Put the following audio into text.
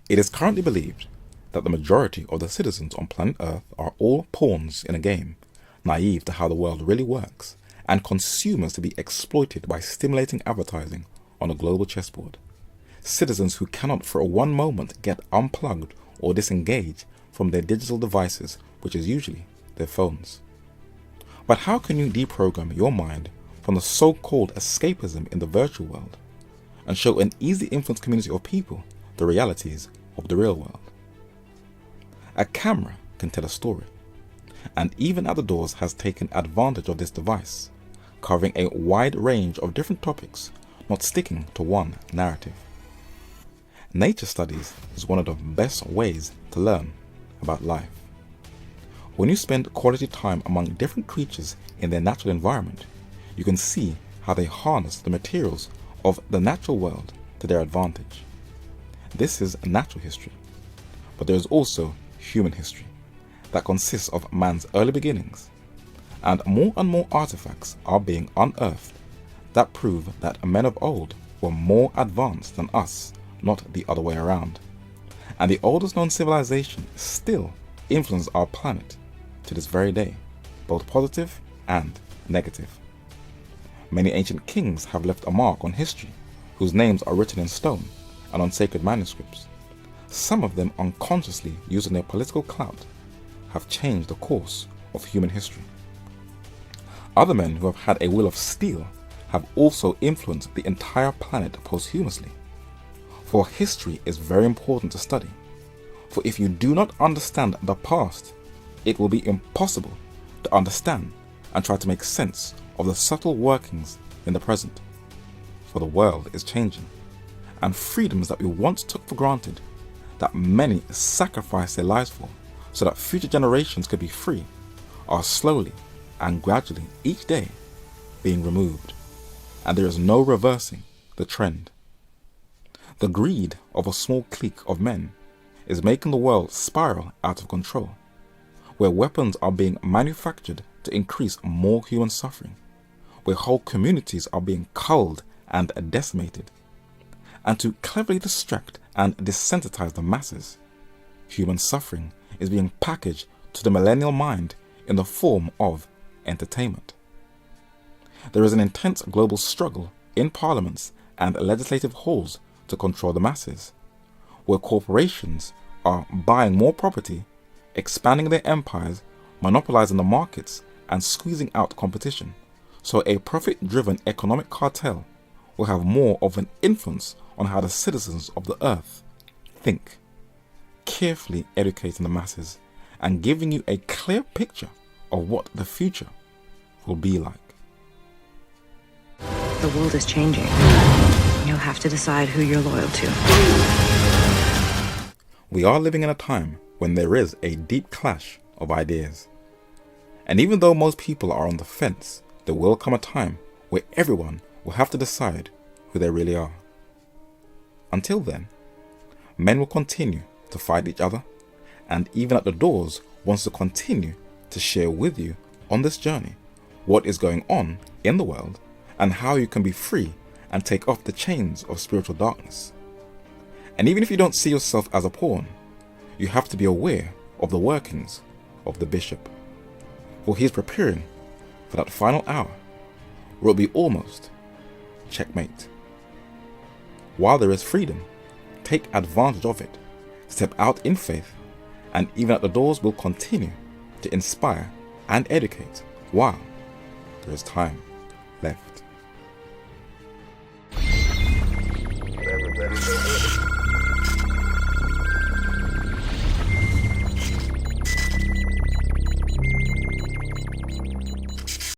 It is currently believed that the majority of the citizens on planet Earth are all pawns in a game, naive to how the world really works, and consumers to be exploited by stimulating advertising on a global chessboard. Citizens who cannot for one moment get unplugged or disengage from their digital devices, which is usually their phones. But how can you deprogram your mind from the so-called escapism in the virtual world and show an easy influence community of people the realities of the real world? A camera can tell a story, and EvenAtTheDoors has taken advantage of this device, covering a wide range of different topics, not sticking to one narrative. Nature studies is one of the best ways to learn about life. When you spend quality time among different creatures in their natural environment, you can see how they harness the materials of the natural world to their advantage. This is natural history, but there is also human history that consists of man's early beginnings, and more artifacts are being unearthed that prove that men of old were more advanced than us, not the other way around. And the oldest known civilization still influences our planet to this very day, both positive and negative. Many ancient kings have left a mark on history, whose names are written in stone and on sacred manuscripts. Some of them, unconsciously using their political clout, have changed the course of human history. Other men who have had a will of steel have also influenced the entire planet posthumously. For history is very important to study, for if you do not understand the past, it will be impossible to understand and try to make sense of the subtle workings in the present. For the world is changing, and freedoms that we once took for granted, that many sacrificed their lives for, so that future generations could be free, are slowly and gradually each day being removed, and there is no reversing the trend. The greed of a small clique of men is making the world spiral out of control, where weapons are being manufactured to increase more human suffering, where whole communities are being culled and decimated, and to cleverly distract and desensitize the masses, human suffering is being packaged to the millennial mind in the form of entertainment. There is an intense global struggle in parliaments and legislative halls to control the masses, where corporations are buying more property, expanding their empires, monopolizing the markets, and squeezing out competition, so a profit-driven economic cartel will have more of an influence on how the citizens of the earth think, carefully educating the masses and giving you a clear picture of what the future will be like. The world is changing. You'll have to decide who you're loyal to. We are living in a time when there is a deep clash of ideas. And even though most people are on the fence, there will come a time where everyone will have to decide who they really are. Until then, men will continue to fight each other, and EvenAtTheDoors wants to continue to share with you on this journey what is going on in the world and how you can be free and take off the chains of spiritual darkness. And even if you don't see yourself as a pawn, you have to be aware of the workings of the bishop, for he is preparing for that final hour where it will be almost checkmate. While there is freedom, take advantage of it, step out in faith, and EvenAtTheDoors will continue to inspire and educate while there is time left.